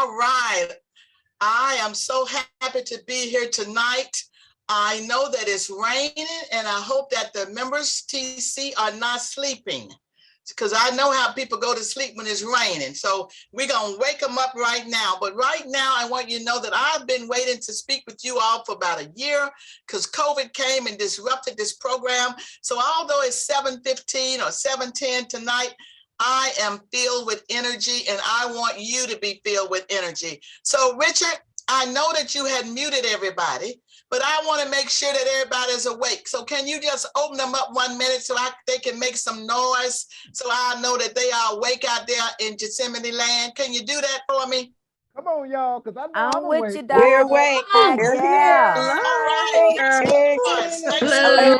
All right. I am so happy to be here tonight. I know that it's raining, and I hope that the members TC are not sleeping, because I know how people go to sleep when it's raining. So we're going to wake them up right now. But right now, I want you to know that I've been waiting to speak with you all for about a year, because COVID came and disrupted this program. So although it's 7:15 or 7:10 tonight, I am filled with energy, and I want you to be filled with energy. So Richard, I know that you had muted everybody, but I want to make sure that everybody's awake. So can you just open them up 1 minute so they can make some noise, so I know that they are awake out there in Gethsemane land? Can you do that for me? Come on, y'all, because I know I'm with awake. you, Dr. We're awake. We're here. All right. Hello.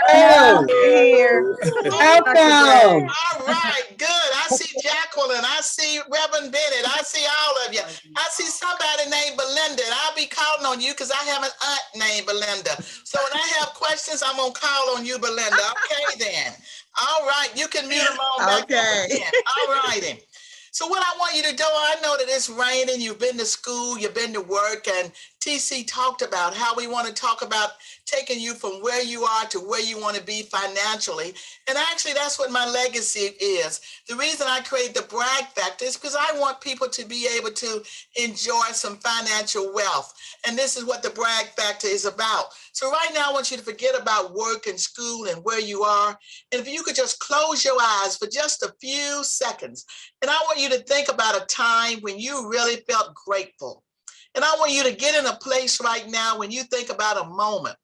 Hello. Here. Welcome. All right, good. I see Jacqueline. I see Reverend Bennett. I see all of you. I see somebody named Belinda, and I'll be calling on you because I have an aunt named Belinda. So when I have questions, I'm going to call on you, Belinda. Okay, then. All right, you can mute them on back. Okay. All righty. So what I want you to do, I know that it's raining, you've been to school, you've been to work, and TC talked about how we want to talk about taking you from where you are to where you want to be financially. And actually, that's what my legacy is. The reason I created the Bragg Factor is because I want people to be able to enjoy some financial wealth. And this is what the Bragg Factor is about. So right now, I want you to forget about work and school and where you are. And if you could just close your eyes for just a few seconds. And I want you to think about a time when you really felt grateful. And I want you to get in a place right now when you think about a moment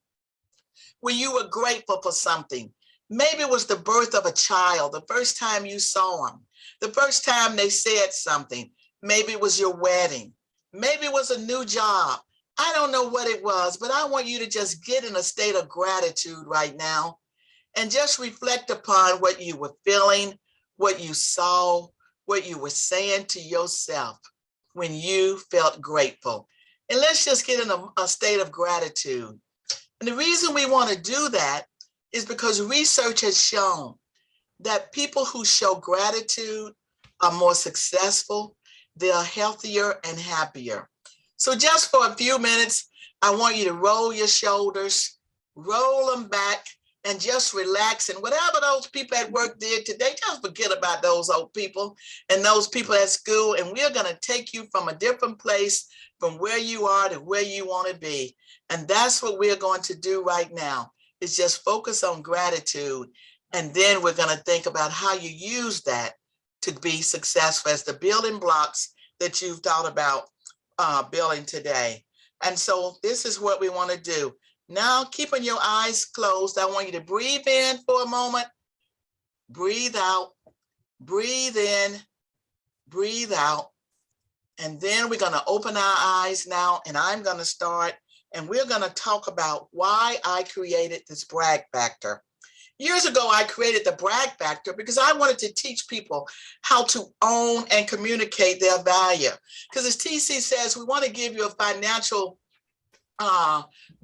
when you were grateful for something. Maybe it was the birth of a child, the first time you saw them, the first time they said something. Maybe it was your wedding. Maybe it was a new job. I don't know what it was, but I want you to just get in a state of gratitude right now and just reflect upon what you were feeling, what you saw, what you were saying to yourself when you felt grateful. And let's just get in a state of gratitude. And the reason we want to do that is because research has shown that people who show gratitude are more successful, they're healthier and happier. So just for a few minutes, I want you to roll your shoulders, roll them back, and just relax. And whatever those people at work did today, just forget about those old people and those people at school. And we're going to take you from a different place, from where you are to where you want to be. And that's what we're going to do right now, is just focus on gratitude. And then we're going to think about how you use that to be successful as the building blocks that you've thought about building today. And so this is what we want to do. Now, keeping your eyes closed, I want you to breathe in for a moment, breathe out, breathe in, breathe out. And then we're going to open our eyes now, and I'm going to start, and we're going to talk about why I created this Bragg Factor. Years ago, I created the Bragg Factor because I wanted to teach people how to own and communicate their value. Because as TC says, we want to give you a financial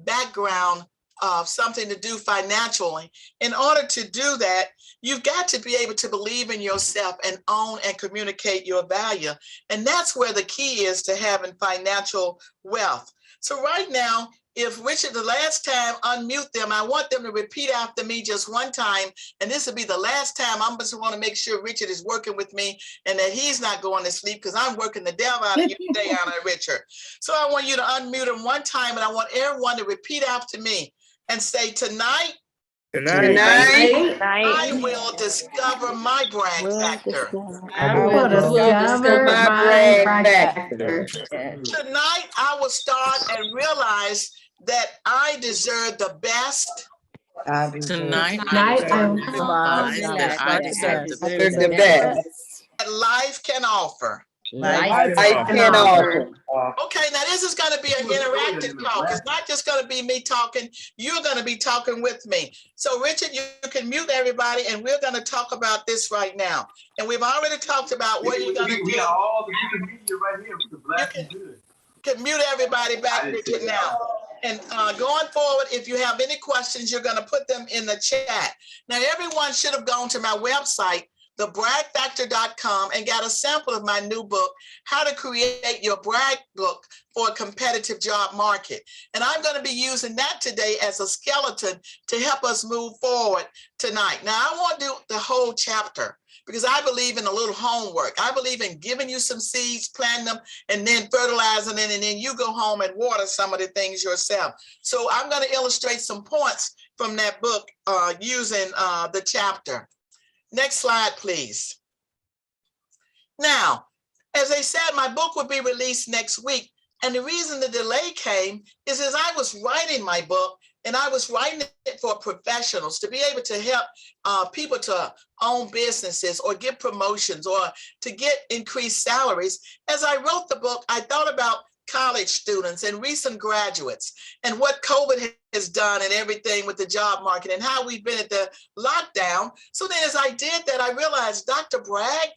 background of something to do financially. In order to do that, you've got to be able to believe in yourself and own and communicate your value. And that's where the key is to having financial wealth. So right now, if Richard, the last time, unmute them, I want them to repeat after me just one time. And this will be the last time. I'm just want to make sure Richard is working with me and that he's not going to sleep, because I'm working the devil out of you today, Richard. So I want you to unmute him one time, and I want everyone to repeat after me and say, tonight, I will discover my Bragg Factor. I will discover my Bragg Factor. Tonight, I will start and realize that I deserve the best. Tonight, I will that I deserve the best that life can offer. life can offer. Okay, now this is going to be an interactive talk. It's not just going to be me talking. You're going to be talking with me. So Richard, you can mute everybody, and we're going to talk about this right now. And we've already talked about what you're going to do. We got all the media right here. You can mute everybody back, Richard, now. And going forward, if you have any questions, you're going to put them in the chat. Now, everyone should have gone to my website, thebraggfactor.com, and got a sample of my new book, How to Create Your BRAGG Book for a Competitive Job Market. And I'm going to be using that today as a skeleton to help us move forward tonight. Now, I want to do the whole chapter because I believe in a little homework. I believe in giving you some seeds, planting them, and then fertilizing them, and then you go home and water some of the things yourself. So I'm going to illustrate some points from that book using the chapter. Next slide, please. Now, as I said, my book will be released next week. And the reason the delay came is as I was writing my book, and I was writing it for professionals to be able to help people to own businesses or get promotions or to get increased salaries. As I wrote the book, I thought about college students and recent graduates and what COVID has done and everything with the job market and how we've been at the lockdown. So then as I did that, I realized, Dr. Bragg,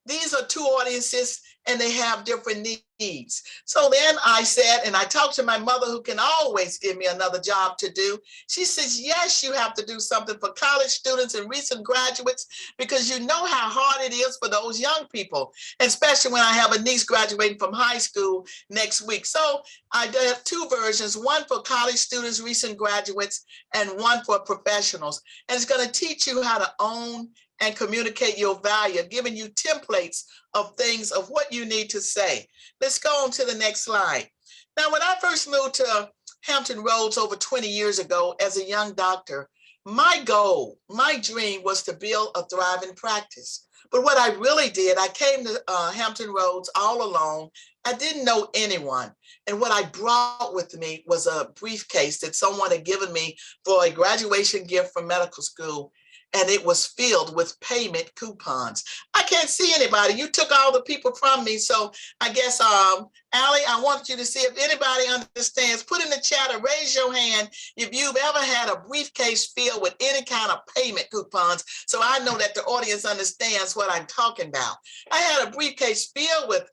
these are two audiences and they have different needs. So then I said, and I talked to my mother, who can always give me another job to do. She says, yes, you have to do something for college students and recent graduates because you know how hard it is for those young people, especially when I have a niece graduating from high school next week. So I have two versions, one for college students, recent graduates, and one for professionals. And it's going to teach you how to own and communicate your value, giving you templates of things of what you need to say. Let's go on to the next slide. Now, when I first moved to Hampton Roads over 20 years ago as a young doctor, my goal, my dream was to build a thriving practice. But what I really did, I came to Hampton Roads all alone. I didn't know anyone. And what I brought with me was a briefcase that someone had given me for a graduation gift from medical school. And it was filled with payment coupons. I can't see anybody. You took all the people from me. So I guess, Allie, I want you to see if anybody understands. Put in the chat or raise your hand if you've ever had a briefcase filled with any kind of payment coupons. So I know that the audience understands what I'm talking about. I had a briefcase filled with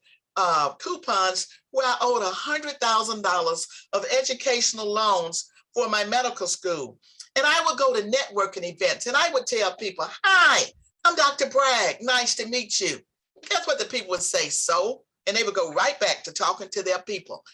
coupons where I owed $100,000 of educational loans for my medical school. And I would go to networking events and I would tell people, hi, I'm Dr. Bragg. Nice to meet you. Guess what the people would say? So, and they would go right back to talking to their people.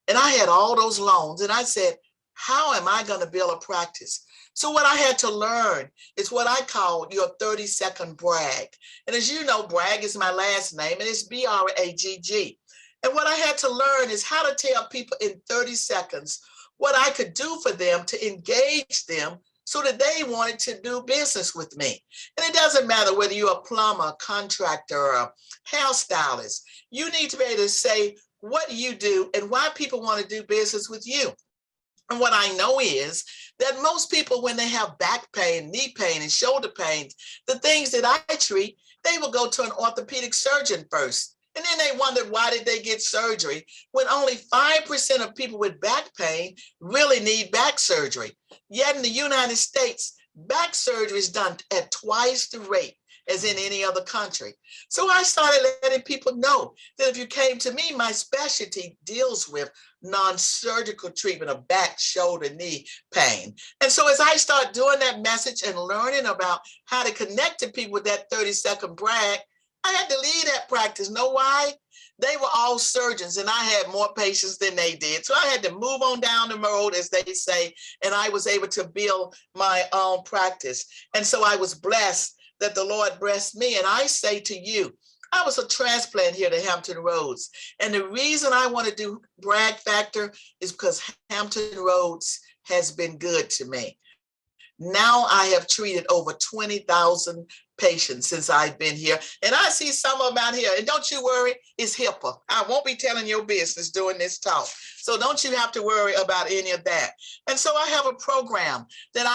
And I had all those loans and I said, how am I going to build a practice? So what I had to learn is what I call your 30-second brag. And as you know, Bragg is my last name and it's B-R-A-G-G. And what I had to learn is how to tell people in 30 seconds what I could do for them to engage them so that they wanted to do business with me. And it doesn't matter whether you're a plumber, contractor, or a hairstylist. You need to be able to say what you do and why people want to do business with you. And what I know is that most people, when they have back pain, knee pain, and shoulder pain, the things that I treat, they will go to an orthopedic surgeon first. And then they wondered, why did they get surgery when only 5% of people with back pain really need back surgery? Yet in the United States, back surgery is done at twice the rate as in any other country. So I started letting people know that if you came to me, my specialty deals with non-surgical treatment of back, shoulder, knee pain. And so as I start doing that message and learning about how to connect to people with that 30-second brag, I had to leave that practice. Know why? They were all surgeons and I had more patients than they did. So I had to move on down the road, as they say, and I was able to build my own practice. And so I was blessed that the Lord blessed me. And I say to you, I was a transplant here to Hampton Roads. And the reason I want to do Bragg Factor is because Hampton Roads has been good to me. Now I have treated over 20,000 patients since I've been here. And I see some of them out here. And don't you worry, it's HIPAA. I won't be telling your business during this talk. So don't you have to worry about any of that. And so I have a program that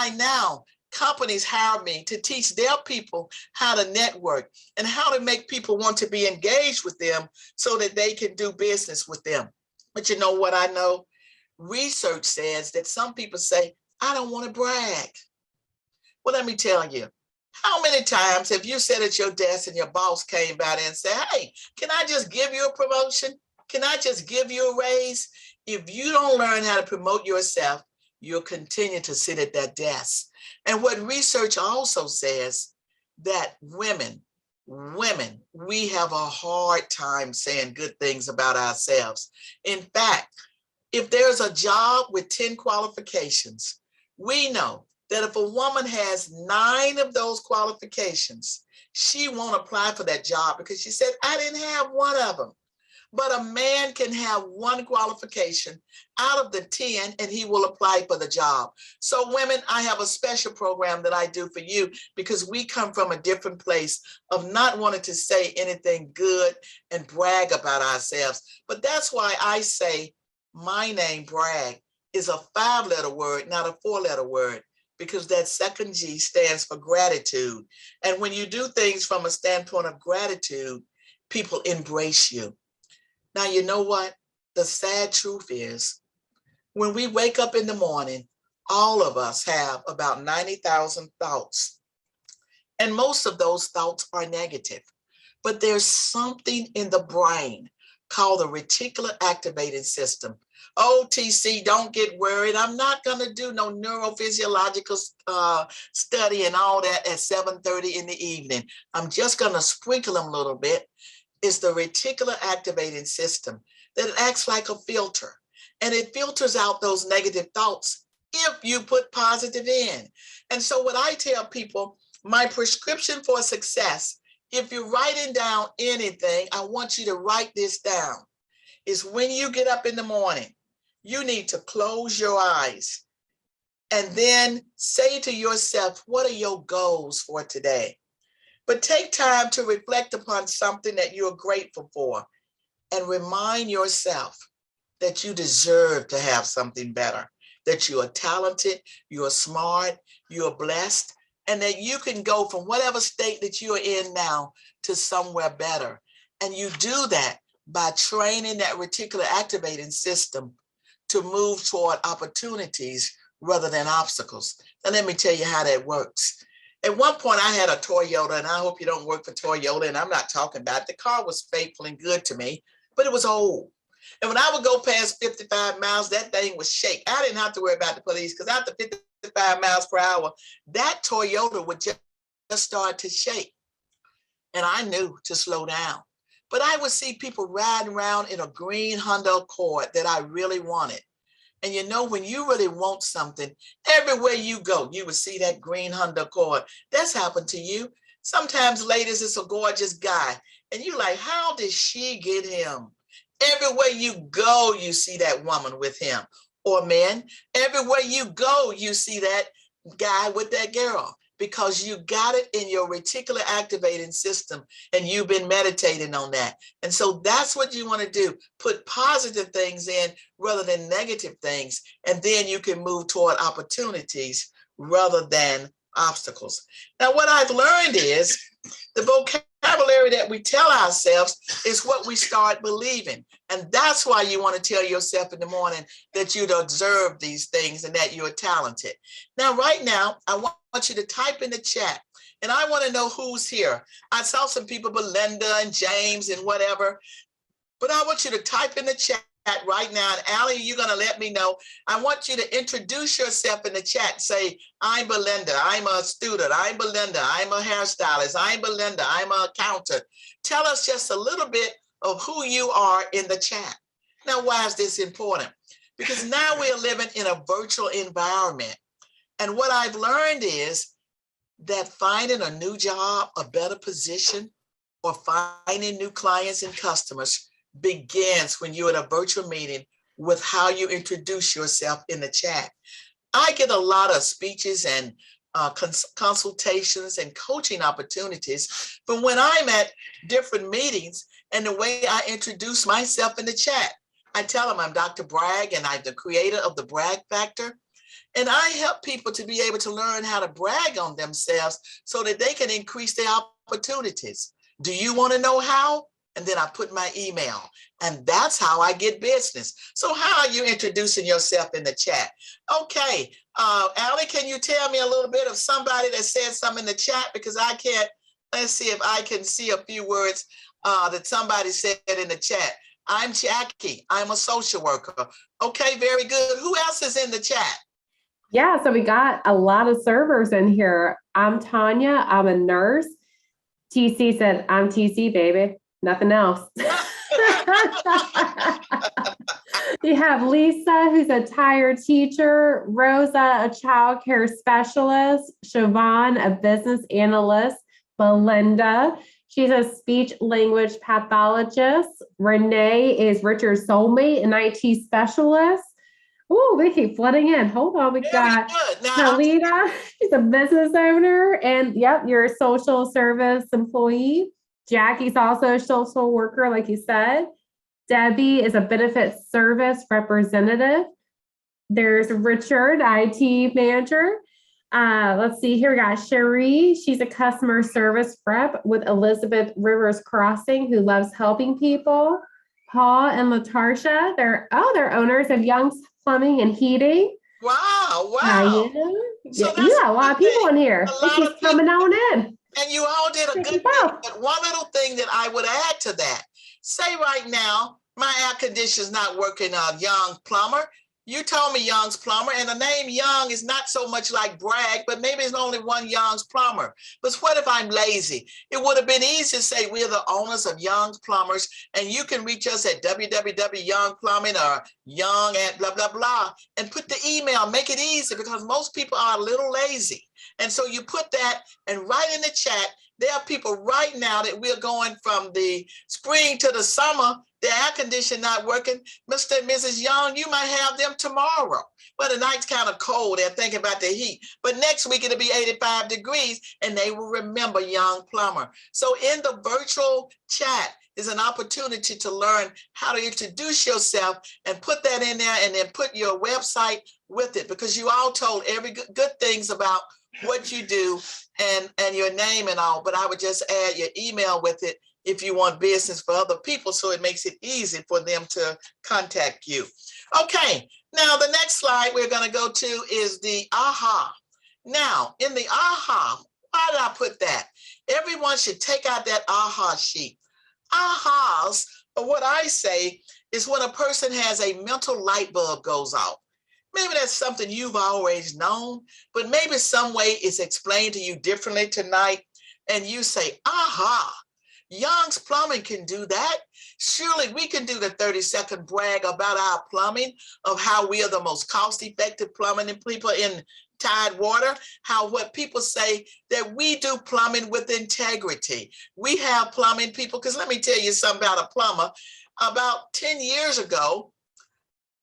companies hire me to teach their people how to network and how to make people want to be engaged with them so that they can do business with them. But you know what I know? Research says that some people say, I don't want to brag. Well, let me tell you, how many times have you sat at your desk and your boss came by there and said, hey, can I just give you a promotion? Can I just give you a raise? If you don't learn how to promote yourself, you'll continue to sit at that desk. And what research also says, that women women, we have a hard time saying good things about ourselves. In fact, if there's a job with 10 qualifications, we know that if a woman has 9 of those qualifications, she won't apply for that job because she said, I didn't have one of them. But a man can have 1 qualification out of the 10 and he will apply for the job. So women, I have a special program that I do for you because we come from a different place of not wanting to say anything good and brag about ourselves. But that's why I say my name, Bragg, is a 5-letter word, not a 4-letter word, because that second G stands for gratitude. And when you do things from a standpoint of gratitude, people embrace you. Now, you know what? The sad truth is, when we wake up in the morning, all of us have about 90,000 thoughts. And most of those thoughts are negative. But there's something in the brain called the reticular activating system. OTC, don't get worried. I'm not going to do no neurophysiological study and all that at 7:30 in the evening. I'm just going to sprinkle them a little bit. Is the reticular activating system that it acts like a filter, and it filters out those negative thoughts if you put positive in. And so what I tell people, my prescription for success, if you're writing down anything, I want you to write this down, is when you get up in the morning, you need to close your eyes and then say to yourself, what are your goals for today? But take time to reflect upon something that you're grateful for and remind yourself that you deserve to have something better, that you are talented, you are smart, you are blessed, and that you can go from whatever state that you are in now to somewhere better. And you do that by training that reticular activating system to move toward opportunities rather than obstacles. Now, let me tell you how that works. At one point, I had a Toyota, and I hope you don't work for Toyota, and I'm not talking about it. The car was faithful and good to me, but it was old. And when I would go past 55 miles, that thing would shake. I didn't have to worry about the police because after 55 miles per hour, that Toyota would just start to shake. And I knew to slow down. But I would see people riding around in a green Honda Accord that I really wanted. And you know, when you really want something, everywhere you go, you would see that green Honda Accord. That's happened to you. Sometimes, ladies, it's a gorgeous guy. And you're like, how did she get him? Everywhere you go, you see that woman with him. Or men, everywhere you go, you see that guy with that girl. Because you got it in your reticular activating system and you've been meditating on that. And so that's what you want to do. Put positive things in rather than negative things. And then you can move toward opportunities rather than obstacles. Now, what I've learned is the vocabulary that we tell ourselves is what we start believing. And that's why you want to tell yourself in the morning that you'd observe these things and that you're talented. Now, right now, I want you to type in the chat, and I want to know who's here. I saw some people, Belinda and James and whatever, but I want you to type in the chat right now. And Allie, you're going to let me know. I want you to introduce yourself in the chat. Say, I'm Belinda. I'm a student. I'm Belinda. I'm a hairstylist. I'm Belinda. I'm an accountant. Tell us just a little bit of who you are in the chat. Now, why is this important? Because now we're living in a virtual environment. And what I've learned is that finding a new job, a better position, or finding new clients and customers begins when you're at a virtual meeting with how you introduce yourself in the chat. I get a lot of speeches and consultations and coaching opportunities from when I'm at different meetings and the way I introduce myself in the chat. I tell them I'm Dr. Bragg and I'm the creator of the Bragg Factor. And I help people to be able to learn how to brag on themselves so that they can increase their opportunities. Do you want to know how? And then I put my email, and that's how I get business. So how are you introducing yourself in the chat? Okay, Allie, can you tell me a little bit of somebody that said something in the chat? Because I can't, let's see if I can see a few words that somebody said in the chat. I'm Jackie, I'm a social worker. Okay, very good. Who else is in the chat? Yeah, so we got a lot of servers in here. I'm Tanya, I'm a nurse. TC said, I'm TC, baby. Nothing else. You have Lisa, who's a tired teacher, Rosa, a child care specialist, Siobhan, a business analyst, Belinda, she's a speech language pathologist, Renee is Richard's soulmate, an IT specialist. Oh, we keep flooding in. Hold on, we got Talita, she's a business owner, and yep, you're a social service employee. Jackie's also a social worker, like you said. Debbie is a benefit service representative. There's Richard, IT manager. Let's see here, we got Cherie. She's a customer service rep with Elizabeth Rivers Crossing, who loves helping people. Paul and Latarsha, they're owners of Young's Plumbing and Heating. Wow. So you got a lot of people in here. They keep coming on in. And you all did a good thing. But one little thing that I would add to that, say right now, my air conditioner's not working, Young Plumber. You told me Young's Plumber, and the name Young is not so much like Bragg, but maybe it's only one Young's Plumber. But what if I'm lazy? It would have been easy to say we're the owners of Young's Plumbers, and you can reach us at www.youngplumbing or young at blah, blah, blah, and put the email, make it easy, because most people are a little lazy. And so you put that and write in the chat. There are people right now that we're going from the spring to the summer, the air conditioner not working. Mr. and Mrs. Young, you might have them tomorrow. But the night's kind of cold. They're thinking about the heat. But next week it'll be 85 degrees and they will remember Young Plumber. So in the virtual chat is an opportunity to learn how to introduce yourself and put that in there, and then put your website with it, because you all told every good things about what you do and your name and all, but I would just add your email with it if you want business for other people, so it makes it easy for them to contact you. Okay, now the next slide we're going to go to is the aha. Now, in the aha, why did I put that? Everyone should take out that aha sheet. Ahas, or what I say, is when a person has a mental light bulb goes off. Maybe that's something you've always known, but maybe some way it's explained to you differently tonight, and you say, aha, Young's Plumbing can do that. Surely we can do the 30-second brag about our plumbing, of how we are the most cost-effective plumbing people in Tidewater, how what people say that we do plumbing with integrity. We have plumbing people, because let me tell you something about a plumber. About 10 years ago,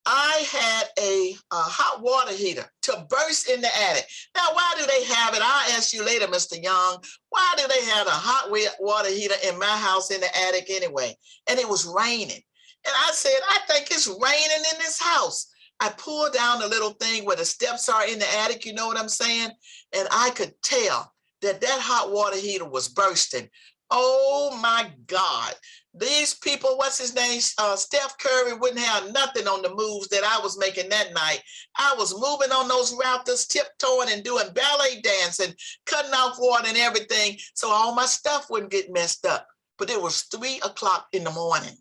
I had a hot water heater to burst in the attic. Now, why do they have it? I'll ask you later, Mr. Young. Why do they have a hot water heater in my house in the attic anyway? And it was raining. And I said, I think it's raining in this house. I pulled down the little thing where the steps are in the attic, you know what I'm saying? And I could tell that that hot water heater was bursting. Oh my God. These people, what's his name? Steph Curry wouldn't have nothing on the moves that I was making that night. I was moving on those rafters, tiptoeing and doing ballet dancing, cutting off water and everything, so all my stuff wouldn't get messed up. But it was 3 o'clock in the morning.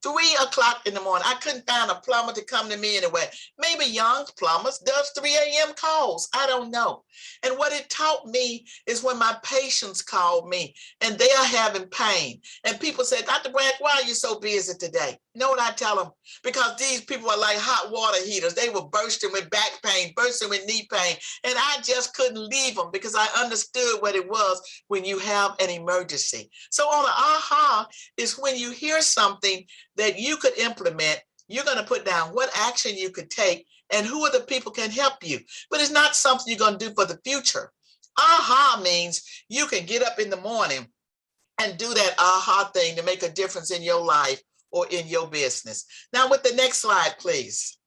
3 o'clock in the morning. I couldn't find a plumber to come to me anyway. Maybe Young's Plumbers does 3 a.m. calls. I don't know. And what it taught me is when my patients called me and they are having pain. And people said, Dr. Bragg, why are you so busy today? You know what I tell them? Because these people are like hot water heaters. They were bursting with back pain, bursting with knee pain. And I just couldn't leave them because I understood what it was when you have an emergency. So on an aha is when you hear something that you could implement, you're going to put down what action you could take and who are the people can help you. But it's not something you're going to do for the future. Aha means you can get up in the morning and do that aha thing to make a difference in your life or in your business. Now with the next slide, please.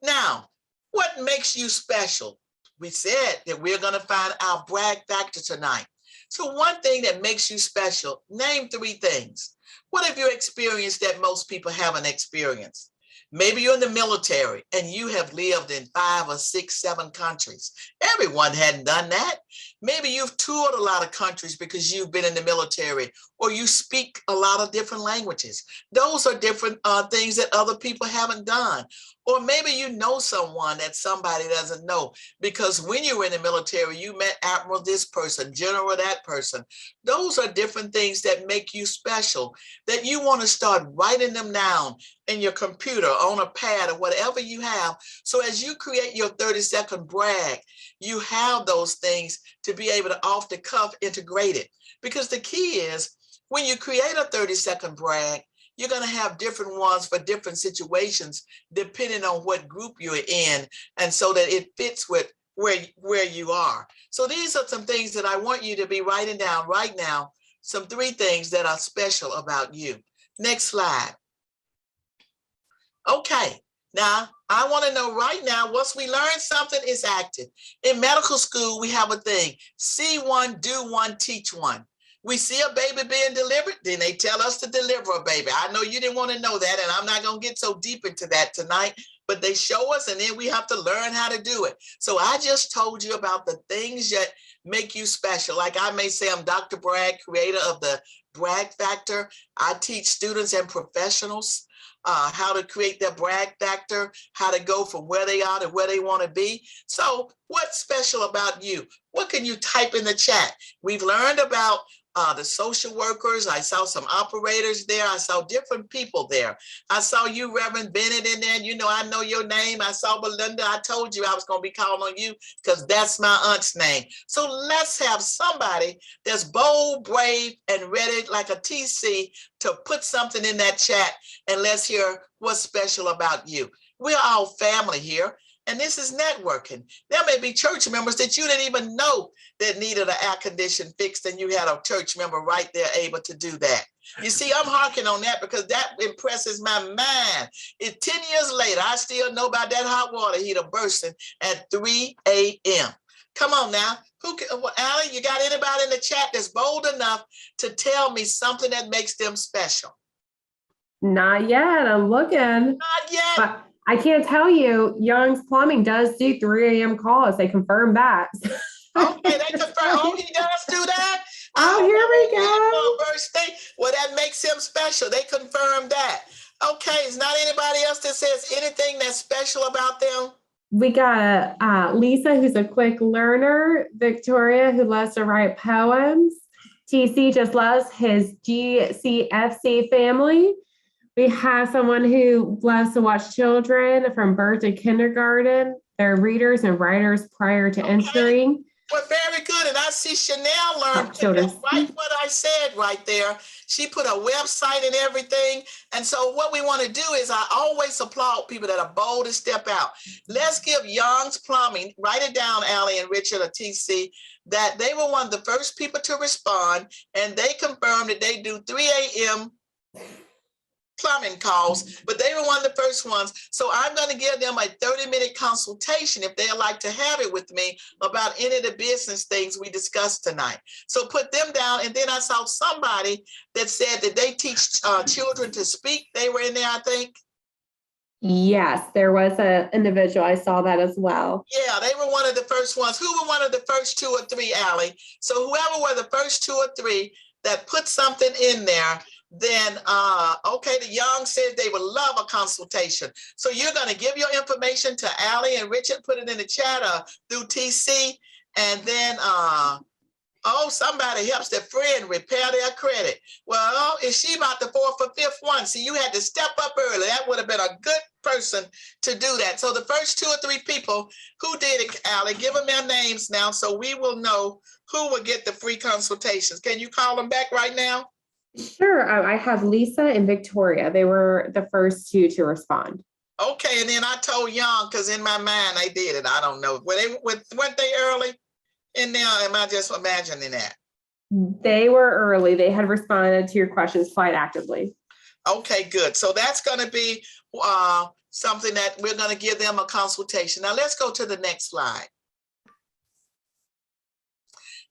Now, what makes you special? We said that we're going to find our brag factor tonight. So one thing that makes you special, name 3 things. What have you experienced that most people haven't experienced? Maybe you're in the military and you have lived in 5 or 6, 7 countries. Everyone hadn't done that. Maybe you've toured a lot of countries because you've been in the military, or you speak a lot of different languages. Those are different things that other people haven't done. Or maybe you know someone that somebody doesn't know, because when you were in the military, you met Admiral this person, General that person. Those are different things that make you special, that you want to start writing them down in your computer, on a pad, or whatever you have. So as you create your 30-second brag, you have those things to be able to off the cuff integrate it. Because the key is, when you create a 30-second brag, you're going to have different ones for different situations, depending on what group you're in, and so that it fits with where you are. So these are some things that I want you to be writing down right now, some 3 things that are special about you. Next slide. Okay, now I want to know right now, once we learn something is active. In medical school, we have a thing, see one, do one, teach one. We see a baby being delivered, then they tell us to deliver a baby. I know you didn't want to know that, and I'm not going to get so deep into that tonight, but they show us, and then we have to learn how to do it. So I just told you about the things that make you special. Like I may say, I'm Dr. Bragg, creator of the Bragg Factor. I teach students and professionals how to create their Bragg Factor, how to go from where they are to where they want to be. So what's special about you? What can you type in the chat? We've learned about the social workers. I saw some operators there. I saw different people there. I saw you, Reverend Bennett, in there. You know, I know your name. I saw Belinda. I told you I was going to be calling on you because that's my aunt's name. So let's have somebody that's bold, brave, and ready like a TC to put something in that chat, and let's hear what's special about you. We're all family here. And this is networking. There may be church members that you didn't even know that needed an air condition fixed, and you had a church member right there able to do that. You see, I'm harking on that because that impresses my mind. 10 years later, I still know about that hot water heater bursting at 3 a.m. Come on now. Allie, you got anybody in the chat that's bold enough to tell me something that makes them special? Not yet. I'm looking. Not yet. But I can't tell you, Young's Plumbing does do 3 a.m. calls. They confirm that. Okay, they confirm. Oh, he does do that? Oh, here we go. Birthday. Well, that makes him special. They confirmed that. Okay, is not anybody else that says anything that's special about them? We got Lisa, who's a quick learner. Victoria, who loves to write poems. TC just loves his GCFC family. We have someone who loves to watch children from birth to kindergarten. They're readers and writers prior to entering. Well, very good. And I see Chanel learned right what I said right there. She put a website and everything. And so what we want to do is, I always applaud people that are bold to step out. Let's give Young's Plumbing, write it down, Allie and Richard or TC, that they were one of the first people to respond, and they confirmed that they do 3 a.m. plumbing calls, but they were one of the first ones. So I'm going to give them a 30-minute consultation if they'd like to have it with me about any of the business things we discussed tonight. So put them down. And then I saw somebody that said that they teach children to speak. They were in there, I think. Yes, there was an individual. I saw that as well. Yeah, they were one of the first ones. Who were one of the first 2 or 3, Allie? So whoever were the first 2 or 3 that put something in there, then, okay, the Young says they would love a consultation. So you're going to give your information to Allie and Richard, put it in the chat through TC, and then, somebody helps their friend repair their credit. Well, is she about the 4th or 5th one? See, you had to step up early. That would have been a good person to do that. So the first 2 or 3 people who did it, Allie, give them their names now so we will know who will get the free consultations. Can you call them back right now? Sure. I have Lisa and Victoria. They were the first 2 to respond. Okay, and then I told Young, because in my mind they did it. I don't know. Weren't they early in there? Am I just imagining that? They were early. They had responded to your questions quite actively. Okay, good. So that's going to be something that we're going to give them a consultation. Now let's go to the next slide.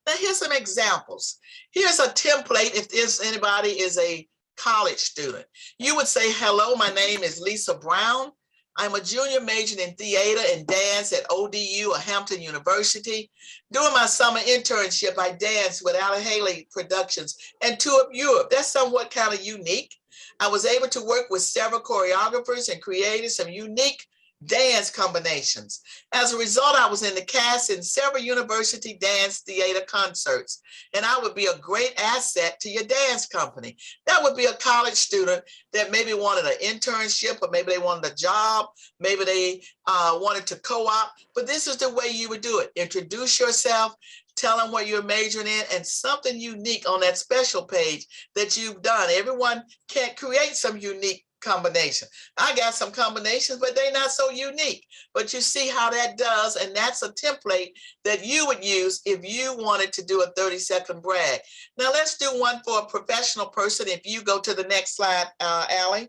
Now here's some examples. Here's a template if anybody is a college student. You would say, hello, my name is Lisa Brown. I'm a junior majoring in theater and dance at ODU or Hampton University. During my summer internship, I danced with Allie Haley Productions and toured Europe. That's somewhat kind of unique. I was able to work with several choreographers and created some unique dance combinations. As a result, I was in the cast in several university dance theater concerts, and I would be a great asset to your dance company. That would be a college student that maybe wanted an internship, or maybe they wanted a job, maybe they wanted to co-op, but this is the way you would do it. Introduce yourself, tell them what you're majoring in, and something unique on that special page that you've done. Everyone can't create some unique combination. I got some combinations, but they're not so unique. But you see how that does, and that's a template that you would use if you wanted to do a 30-second brag. Now let's do one for a professional person. If you go to the next slide, Allie.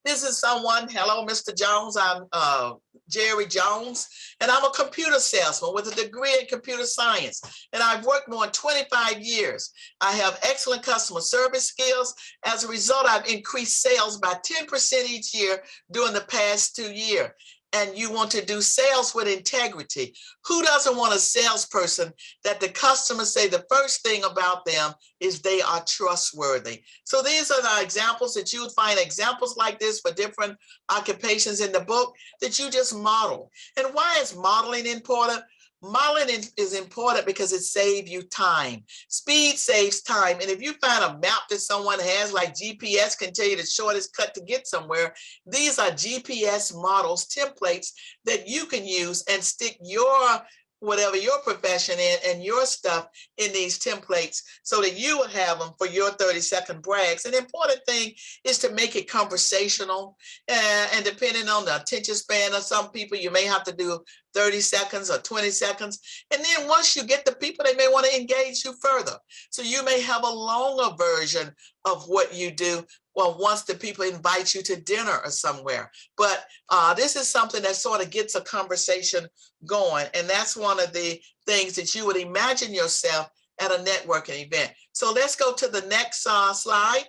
This is someone, hello, Mr. Jones, I'm Jerry Jones, and I'm a computer salesman with a degree in computer science, and I've worked more than 25 years. I have excellent customer service skills. As a result, I've increased sales by 10% each year during the past 2 years. And you want to do sales with integrity. Who doesn't want a salesperson that the customers say the first thing about them is they are trustworthy? So these are the examples that you would find examples like this for different occupations in the book that you just model. And why is modeling important? Modeling is important because it saves you time. Speed saves time. And if you find a map that someone has, like GPS can tell you the shortest cut to get somewhere, these are GPS models, templates that you can use and stick your whatever your profession in and your stuff in these templates so that you will have them for your 30-second brags. And the important thing is to make it conversational, and depending on the attention span of some people, you may have to do 30 seconds or 20 seconds. And then once you get the people, they may want to engage you further. So you may have a longer version of what you do, well, once the people invite you to dinner or somewhere. But this is something that sort of gets a conversation going. And that's one of the things that you would imagine yourself at a networking event. So let's go to the next slide.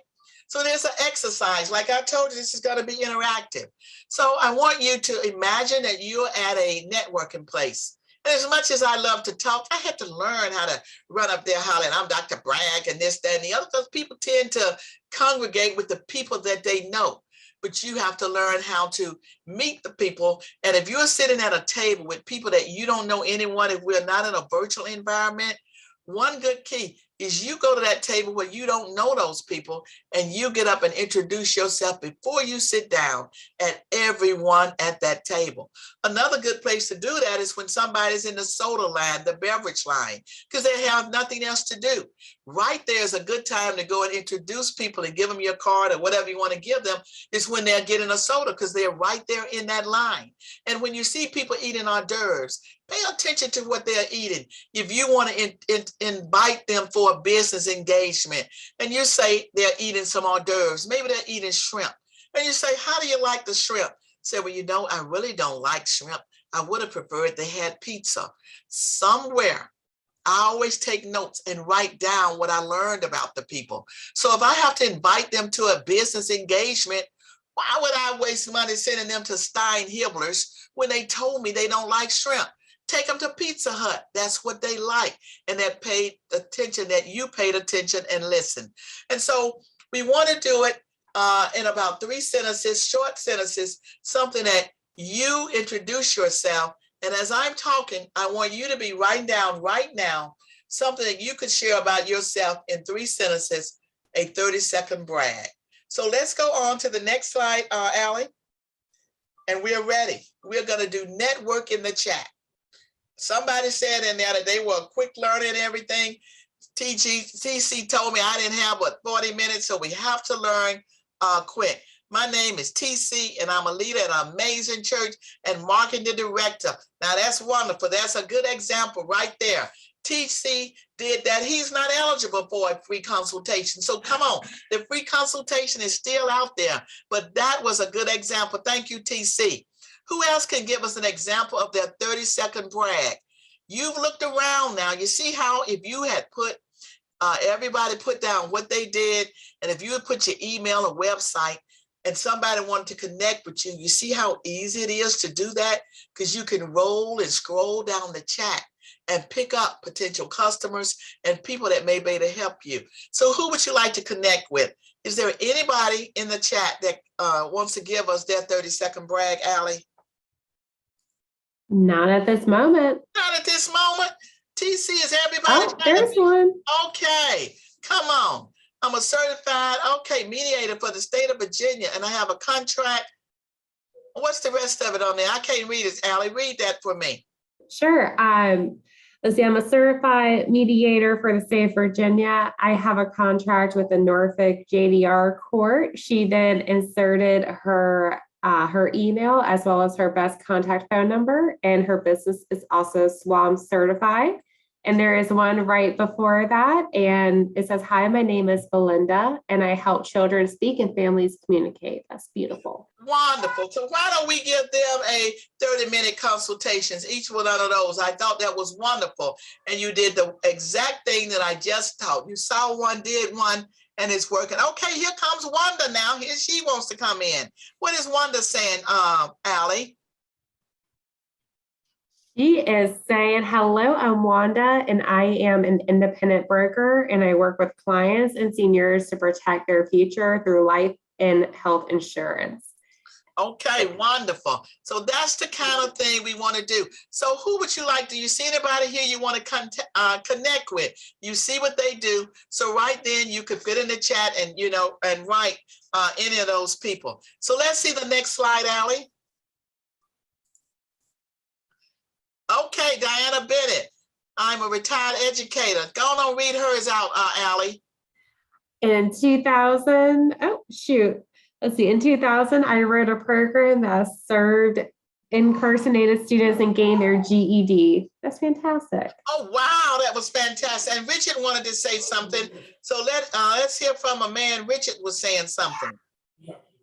So there's an exercise. Like I told you, this is going to be interactive. So I want you to imagine that you're at a networking place. And as much as I love to talk, I had to learn how to run up there hollering, I'm Dr. Bragg and this, that, and the other, because people tend to congregate with the people that they know. But you have to learn how to meet the people. And if you're sitting at a table with people that you don't know anyone, if we're not in a virtual environment, one good key is you go to that table where you don't know those people and you get up and introduce yourself before you sit down at everyone at that table. Another good place to do that is when somebody's in the soda line, the beverage line, because they have nothing else to do. Right there is a good time to go and introduce people and give them your card or whatever you want to give them, is when they're getting a soda, because they're right there in that line. And when you see people eating hors d'oeuvres, pay attention to what they're eating. If you want to invite them for a business engagement and you say they're eating some hors d'oeuvres, maybe they're eating shrimp, and you say, how do you like the shrimp? Say, well, you know, I really don't like shrimp. I would have preferred they had pizza. Somewhere, I always take notes and write down what I learned about the people. So if I have to invite them to a business engagement, why would I waste money sending them to Steinhibler's when they told me they don't like shrimp? Take them to Pizza Hut. That's what they like. And that paid attention, that you paid attention and listened. And so we want to do it in about 3 sentences, short sentences, something that you introduce yourself. And as I'm talking, I want you to be writing down right now something that you could share about yourself in 3 sentences, a 30-second brag. So let's go on to the next slide, Allie. And we're ready. We're going to do network in the chat. Somebody said in there that they were a quick learner and everything. TC told me I didn't have but 40 minutes, so we have to learn quick. My name is TC, and I'm a leader at an amazing church and marketing director. Now, that's wonderful. That's a good example right there. TC did that. He's not eligible for a free consultation. So come on, the free consultation is still out there, but that was a good example. Thank you, TC. Who else can give us an example of their 30-second brag? You've looked around now. You see how if you had put, everybody put down what they did, and if you would put your email or website, and somebody wanted to connect with you, you see how easy it is to do that? Because you can roll and scroll down the chat and pick up potential customers and people that may be able to help you. So who would you like to connect with? Is there anybody in the chat that wants to give us their 30-second brag, Allie? Not at this moment. Not at this moment. TC, is everybody? Oh, there's one. Okay, come on. I'm a certified, mediator for the state of Virginia, and I have a contract. What's the rest of it on there? I can't read it, Allie. Read that for me. Sure. Let's see, I'm a certified mediator for the state of Virginia. I have a contract with the Norfolk JDR court. She then inserted her email as well as her best contact phone number, and her business is also SWAM certified. And there is one right before that, and it says, "Hi, my name is Belinda, and I help children speak and families communicate." That's beautiful. Wonderful. So why don't we give them a 30-minute consultations, each one of those? I thought that was wonderful. And you did the exact thing that I just taught. You saw one, did one, and it's working. Okay, here comes Wanda now. Here she wants to come in. What is Wanda saying, Allie? She is saying, "Hello, I'm Wanda, and I am an independent broker, and I work with clients and seniors to protect their future through life and health insurance." Okay, wonderful. So that's the kind of thing we want to do. So who would you like? Do you see anybody here you want to connect with? You see what they do. So right then you could fit in the chat and, and write any of those people. So let's see the next slide, Allie. Okay, Diana Bennett. I'm a retired educator. Go on, read hers out, Allie. In 2000, let's see, in 2000, I wrote a program that served incarcerated students and gained their GED. That's fantastic. Oh, wow, that was fantastic. And Richard wanted to say something. So let's hear from a man. Richard was saying something.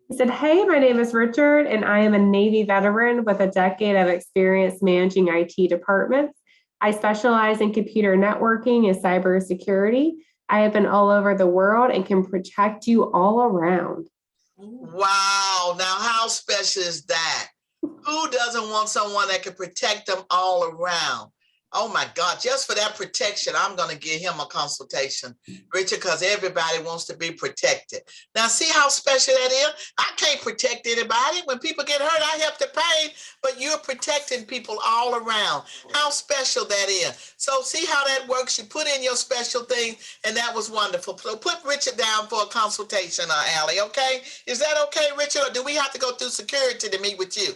He said, "Hey, my name is Richard, and I am a Navy veteran with a decade of experience managing IT departments. I specialize in computer networking and cybersecurity. I have been all over the world and can protect you all around." Wow, now how special is that? Who doesn't want someone that can protect them all around? Oh my God, just for that protection, I'm going to give him a consultation, Richard, because everybody wants to be protected. Now, see how special that is? I can't protect anybody. When people get hurt, I help to pay, but you're protecting people all around. How special that is. So see how that works? You put in your special thing, and that was wonderful. So put Richard down for a consultation, Allie, okay? Is that okay, Richard, or do we have to go through security to meet with you?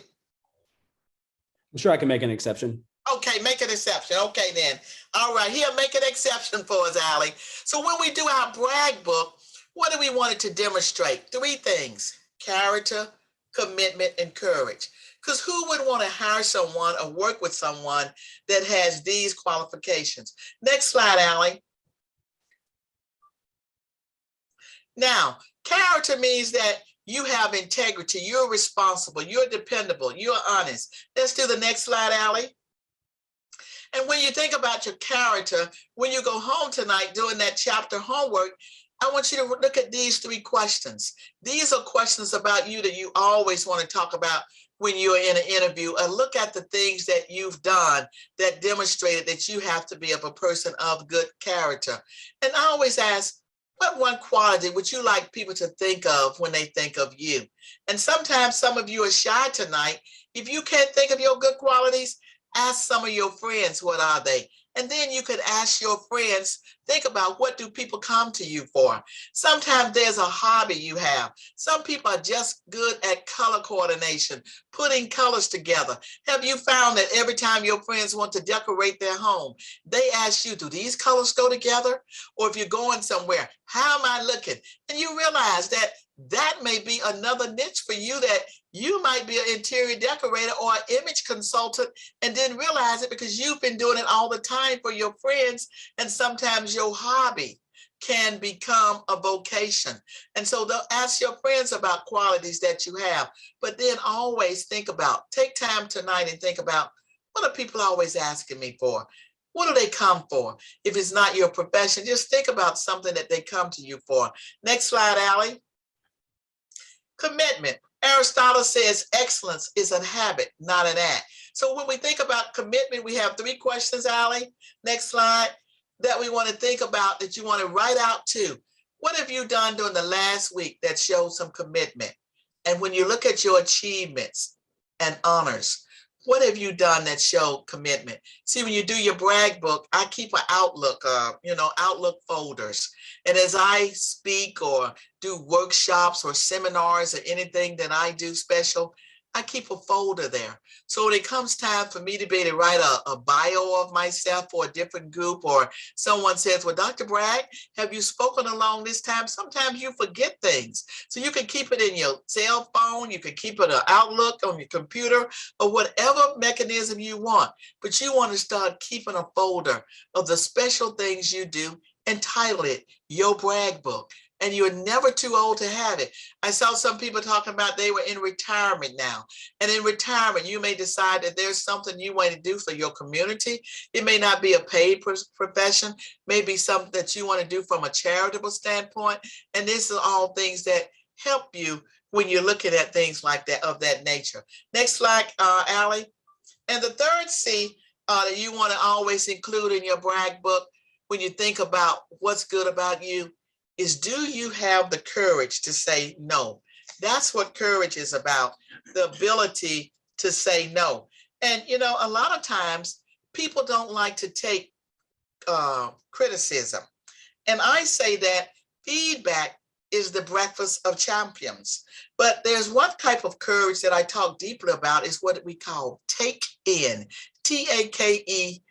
I'm sure I can make an exception. Okay, make an exception. Okay, then. All right, here, make an exception for us, Allie. So when we do our brag book, what do we want it to demonstrate? 3 things: character, commitment, and courage. Because who would want to hire someone or work with someone that has these qualifications? Next slide, Allie. Now, character means that you have integrity, you're responsible, you're dependable, you're honest. Let's do the next slide, Allie. And when you think about your character, when you go home tonight doing that chapter homework, I want you to look at these 3 questions. These are questions about you that you always want to talk about when you're in an interview, and look at the things that you've done that demonstrated that you have to be a person of good character. And I always ask, what one quality would you like people to think of when they think of you? And sometimes some of you are shy tonight. If you can't think of your good qualities, ask some of your friends, what are they? And then you could ask your friends, think about, what do people come to you for? Sometimes there's a hobby you have. Some people are just good at color coordination, putting colors together. Have you found that every time your friends want to decorate their home, they ask you, do these colors go together? Or if you're going somewhere, how am I looking? And you realize that that may be another niche for you, that you might be an interior decorator or an image consultant and didn't realize it because you've been doing it all the time for your friends. And sometimes your hobby can become a vocation. And so they'll ask your friends about qualities that you have, but then always think about, take time tonight and think about, what are people always asking me for? What do they come for? If it's not your profession, just think about something that they come to you for. Next slide, Allie. Commitment. Aristotle says excellence is a habit, not an act. So when we think about commitment, we have 3 questions, Allie. Next slide. That we want to think about, that you want to write out too. What have you done during the last week that showed some commitment? And when you look at your achievements and honors, what have you done that showed commitment? See, when you do your brag book, I keep an Outlook, Outlook folders. And as I speak or do workshops or seminars or anything that I do special, I keep a folder there. So when it comes time for me to be able to write a bio of myself for a different group, or someone says, well, Dr. Bragg, have you spoken along this time? Sometimes you forget things. So you can keep it in your cell phone, you can keep it an Outlook on your computer, or whatever mechanism you want. But you want to start keeping a folder of the special things you do, entitle it Your Bragg Book. And you're never too old to have it. I saw some people talking about they were in retirement now. And in retirement, you may decide that there's something you want to do for your community. It may not be a paid profession, maybe something that you want to do from a charitable standpoint. And this is all things that help you when you're looking at things like that, of that nature. Next slide, Allie. And the third C that you want to always include in your brag book when you think about what's good about you is, do you have the courage to say no? That's what courage is about, the ability to say no. And, a lot of times people don't like to take criticism. And I say that feedback is the breakfast of champions. But there's one type of courage that I talk deeply about, is what we call take in, TAKE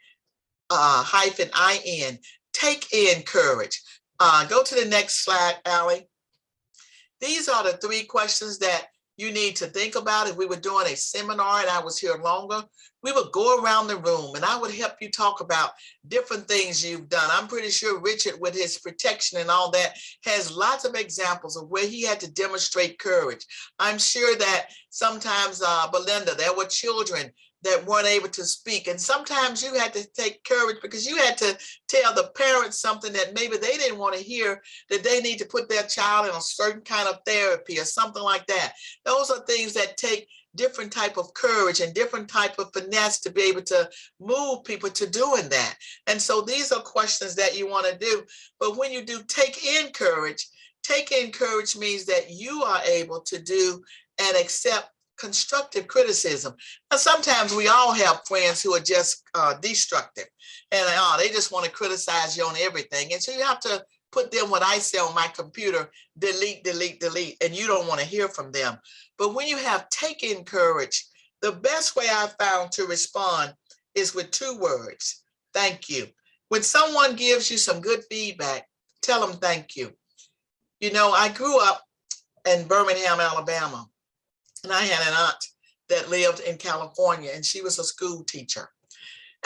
-IN, take in courage. Go to the next slide, Allie. These are the 3 questions that you need to think about. If we were doing a seminar and I was here longer, we would go around the room and I would help you talk about different things you've done. I'm pretty sure Richard, with his protection and all that, has lots of examples of where he had to demonstrate courage. I'm sure that sometimes, Belinda, there were children that weren't able to speak. And sometimes you had to take courage because you had to tell the parents something that maybe they didn't want to hear, that they need to put their child in a certain kind of therapy or something like that. Those are things that take different type of courage and different type of finesse to be able to move people to doing that. And so these are questions that you want to do. But when you do take in courage means that you are able to do and accept constructive criticism. And sometimes we all have friends who are just destructive, and they just want to criticize you on everything. And so you have to put them, what I say on my computer, delete, delete, delete, and you don't want to hear from them. But when you have taken courage, the best way I found to respond is with 2 words: thank you. When someone gives you some good feedback, tell them thank you. I grew up in Birmingham, Alabama. And I had an aunt that lived in California, and she was a school teacher.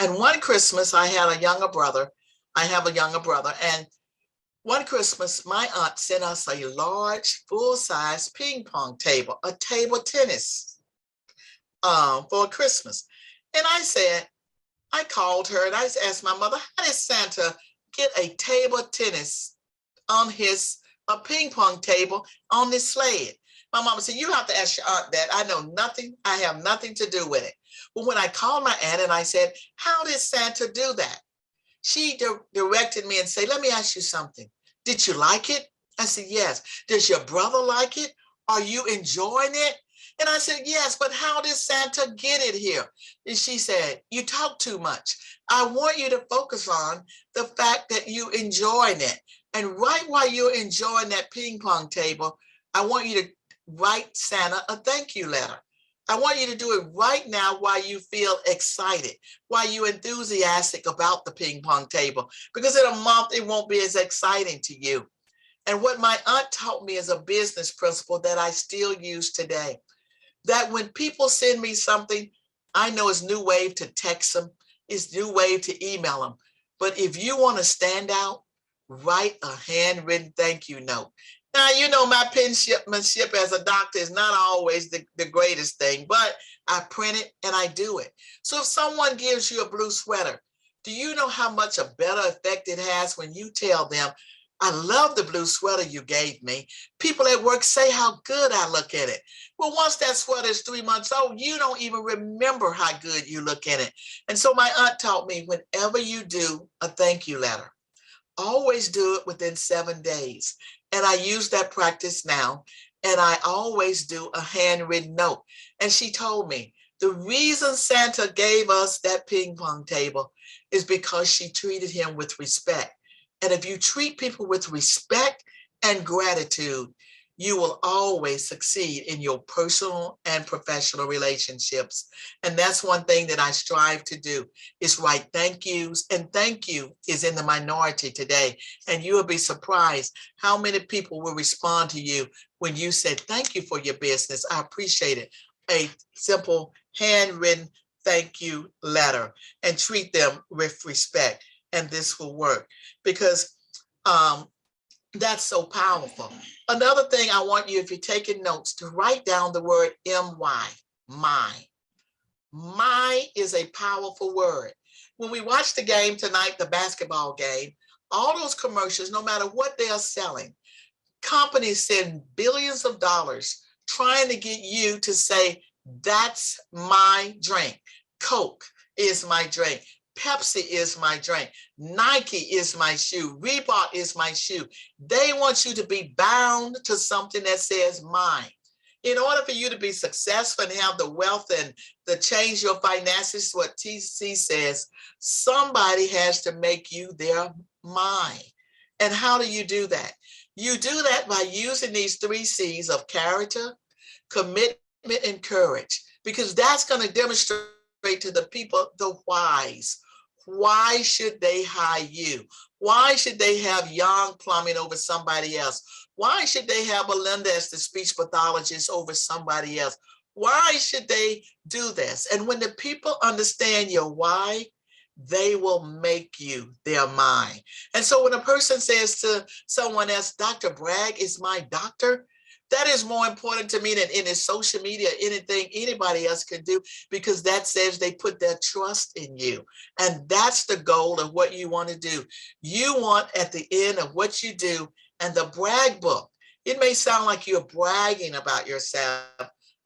And one Christmas, I have a younger brother, and one Christmas, my aunt sent us a large, full-size ping pong table, a table tennis for Christmas. And I called her and I asked my mother, how did Santa get a table tennis on a ping pong table on this sled? My mama said, you have to ask your aunt that. I know nothing. I have nothing to do with it. But when I called my aunt and I said, how did Santa do that? She directed me and said, let me ask you something. Did you like it? I said, yes. Does your brother like it? Are you enjoying it? And I said, yes, but how did Santa get it here? And she said, you talk too much. I want you to focus on the fact that you enjoying it. And right while you're enjoying that ping pong table, I want you to write Santa a thank you letter. I want you to do it right now while you feel excited, while you're enthusiastic about the ping pong table, because in a month, it won't be as exciting to you. And what my aunt taught me is a business principle that I still use today, that when people send me something, I know it's new wave to text them, it's new wave to email them. But if you want to stand out, write a handwritten thank you note. Now, my penmanship as a doctor is not always the greatest thing, but I print it and I do it. So if someone gives you a blue sweater, do you know how much a better effect it has when you tell them, I love the blue sweater you gave me. People at work say how good I look in it. Well, once that sweater is 3 months old, you don't even remember how good you look in it. And so my aunt taught me, whenever you do a thank you letter, always do it within 7 days. And I use that practice now. And I always do a handwritten note. And she told me, the reason Santa gave us that ping pong table is because she treated him with respect. And if you treat people with respect and gratitude, you will always succeed in your personal and professional relationships. And that's one thing that I strive to do, is write thank yous. And thank you is in the minority today. And you will be surprised how many people will respond to you when you said, thank you for your business. I appreciate it. A simple handwritten thank you letter, and treat them with respect. And this will work, because that's so powerful. Another thing I want you, if you're taking notes, to write down the word MY, my. My is a powerful word. When we watch the game tonight, the basketball game, all those commercials, no matter what they are selling, companies send billions of dollars trying to get you to say, that's my drink. Coke is my drink. Pepsi is my drink. Nike is my shoe. Reebok is my shoe. They want you to be bound to something that says mine. In order for you to be successful and have the wealth and the change your finances, what TC says, somebody has to make you their mine. And how do you do that? You do that by using these 3 C's of character, commitment, and courage, because that's going to demonstrate to the people the whys. Why should they hire you? Why should they have Young Plumbing over somebody else? Why should they have Belinda as the speech pathologist over somebody else? Why should they do this? And when the people understand your why, they will make you their mind. And so when a person says to someone else, Dr. Bragg is my doctor, that is more important to me than any social media, anything anybody else can do, because that says they put their trust in you. And that's the goal of what you want to do. You want, at the end of what you do, and the brag book, it may sound like you're bragging about yourself,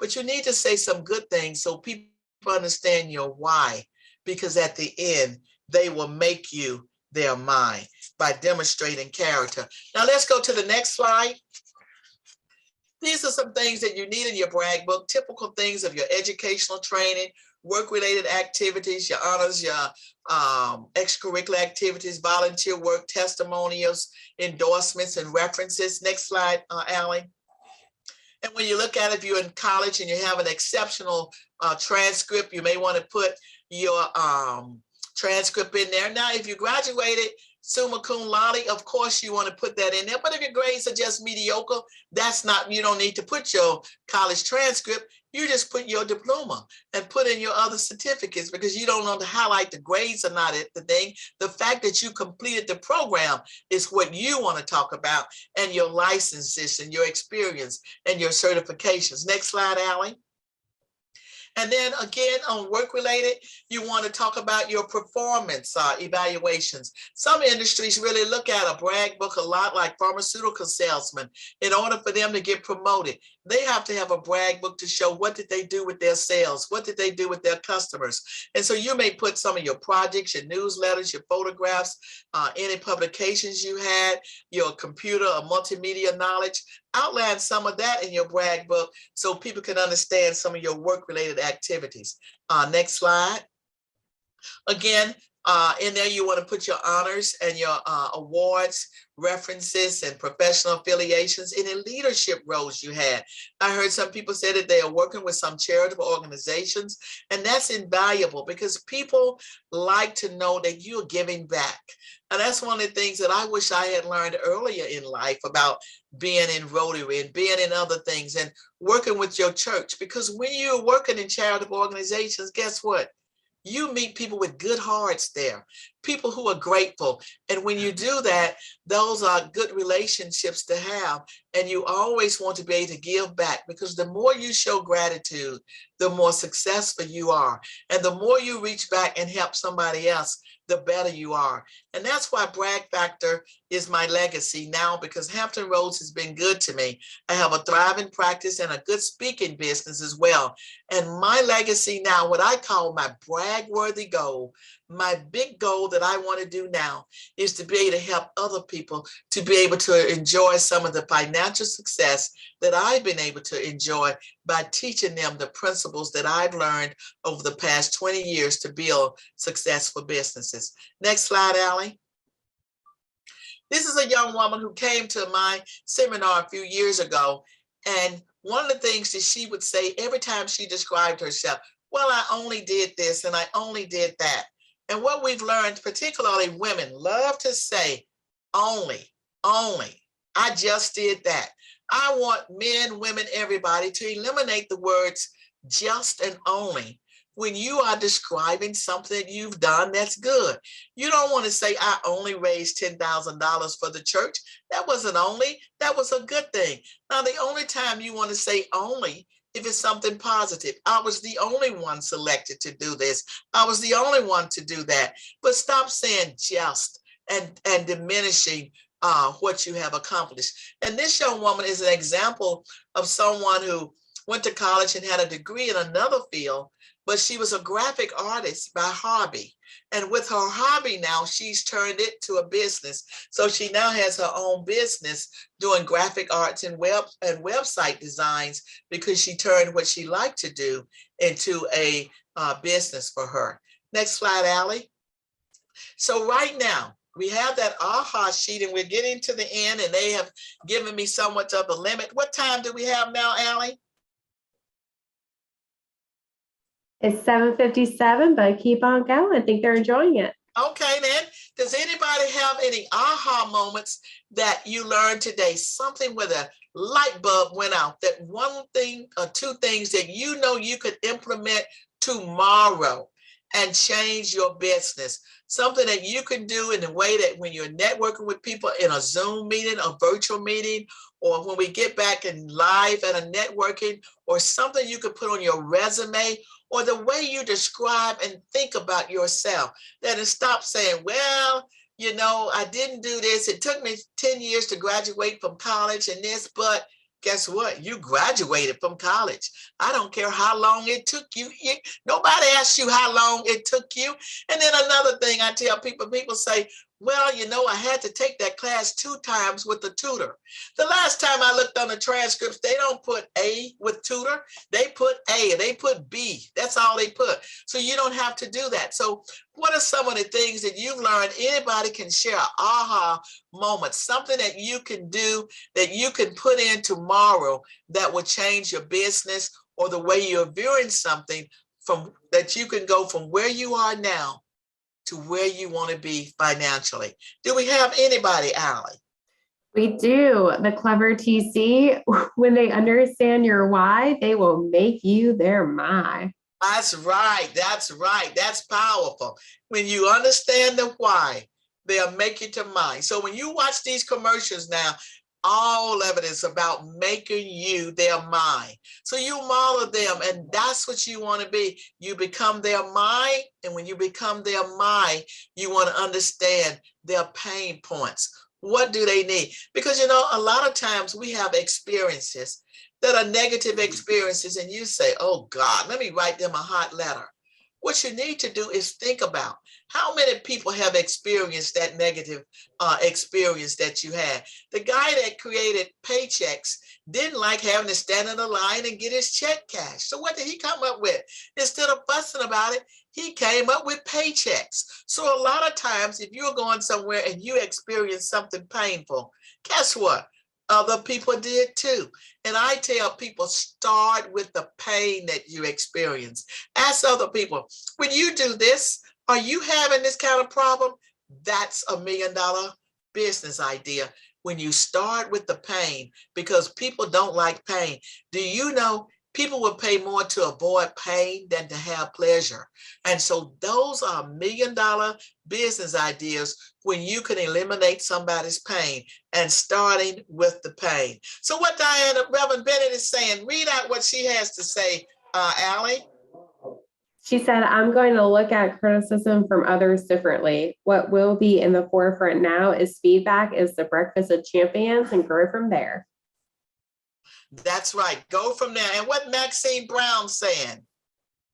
but you need to say some good things so people understand your why, because at the end, they will make you their mind by demonstrating character. Now let's go to the next slide. These are some things that you need in your brag book, typical things of your educational training, work-related activities, your honors, your extracurricular activities, volunteer work, testimonials, endorsements, and references. Next slide, Allie. And when you look at it, if you're in college and you have an exceptional transcript, you may want to put your transcript in there. Now, if you graduated summa cum laude, of course you want to put that in there. But if your grades are just mediocre, that's not, you don't need to put your college transcript. You just put your diploma and put in your other certificates, because you don't want to highlight the grades are not the thing. The fact that you completed the program is what you want to talk about, and your licenses and your experience and your certifications. Next slide, Allie. And then again, on work-related, you want to talk about your performance evaluations. Some industries really look at a brag book a lot, like pharmaceutical salesmen. In order for them to get promoted, they have to have a brag book to show what did they do with their sales, what did they do with their customers. And so you may put some of your projects, your newsletters, your photographs, any publications you had, your computer or multimedia knowledge. Outline some of that in your brag book so people can understand some of your work-related activities. Next slide. Again, in there you want to put your honors and your awards, references, and professional affiliations, any leadership roles you had. I heard some people say that they are working with some charitable organizations, and that's invaluable because people like to know that you're giving back. And that's one of the things that I wish I had learned earlier in life about being in Rotary and being in other things and working with your church. Because when you're working in charitable organizations, guess what? You meet people with good hearts there. people who are grateful. And when you do that, those are good relationships to have. And you always want to be able to give back, because the more you show gratitude, the more successful you are. And the more you reach back and help somebody else, the better you are. And that's why Bragg Factor is my legacy now, because Hampton Roads has been good to me. I have a thriving practice and a good speaking business as well. And my legacy now, what I call my brag-worthy goal, my big goal that I want to do now, is to be able to help other people to be able to enjoy some of the financial success that I've been able to enjoy by teaching them the principles that I've learned over the past 20 years to build successful businesses. Next slide, Allie. This is a young woman who came to my seminar a few years ago. And one of the things that she would say every time she described herself, well, I only did this and I only did that. And what we've learned, particularly women, love to say, only, I just did that. I want men, women, everybody to eliminate the words just and only when you are describing something that you've done that's good. You don't want to say, I only raised $10,000 for the church. That wasn't only, that was a good thing. Now, the only time you want to say only if it's something positive. I was the only one selected to do this. I was the only one to do that. But stop saying just and diminishing what you have accomplished. And this young woman is an example of someone who went to college and had a degree in another field, but she was a graphic artist by hobby. And with her hobby now, she's turned it to a business. So she now has her own business doing graphic arts and website designs, because she turned what she liked to do into a business for her. Next slide, Allie. So right now, we have that aha sheet and we're getting to the end, and they have given me somewhat of a limit. What time do we have now, Allie? It's 7:57, but keep on going. I think they're enjoying it. Okay, then. Does anybody have any aha moments that you learned today? Something where the light bulb went out, that one thing or two things that you know you could implement tomorrow and change your business. Something that you can do in a way that when you're networking with people in a Zoom meeting, a virtual meeting, or when we get back in live at a networking, or something you could put on your resume, or the way you describe and think about yourself, that is stop saying, well, you know, I didn't do this. It took me 10 years to graduate from college and this, but guess what? You graduated from college. I don't care how long it took you. Nobody asked you how long it took you. And then another thing I tell people, people say, well, you know, I had to take that class 2 times with the tutor. The last time I looked on the transcripts, they don't put A with tutor. They put A, they put B. That's all they put. So you don't have to do that. So what are some of the things that you've learned? Anybody can share an aha moment, something that you can do, that you can put in tomorrow that will change your business, or the way you're viewing something, from that you can go from where you are now to where you want to be financially. Do we have anybody, Allie? We do. The clever TC, when they understand your why, they will make you their my. That's right. That's right. That's powerful. When you understand the why, they'll make it to mine. So when you watch these commercials now, all of it is about making you their mind. So you model them, and that's what you want to be. You become their mind, and when you become their mind, you want to understand their pain points. What do they need? Because, you know, a lot of times we have experiences that are negative experiences, and you say, oh God, let me write them a hot letter. What you need to do is think about how many people have experienced that negative experience that you had. The guy that created paychecks didn't like having to stand in the line and get his check cashed. So what did he come up with? Instead of fussing about it, he came up with paychecks. So a lot of times, if you're going somewhere and you experience something painful, guess what? Other people did too. And I tell people, start with the pain that you experience. Ask other people, when you do this, are you having this kind of problem? That's $1 million business idea. When you start with the pain, because people don't like pain. Do you know People will pay more to avoid pain than to have pleasure. And so those are $1 million business ideas when you can eliminate somebody's pain, and starting with the pain. So what Reverend Bennett is saying, read out what she has to say, Allie. She said, I'm going to look at criticism from others differently. What will be in the forefront now is feedback is the breakfast of champions, and grow from there. That's right. Go from there. And what Maxine Brown saying?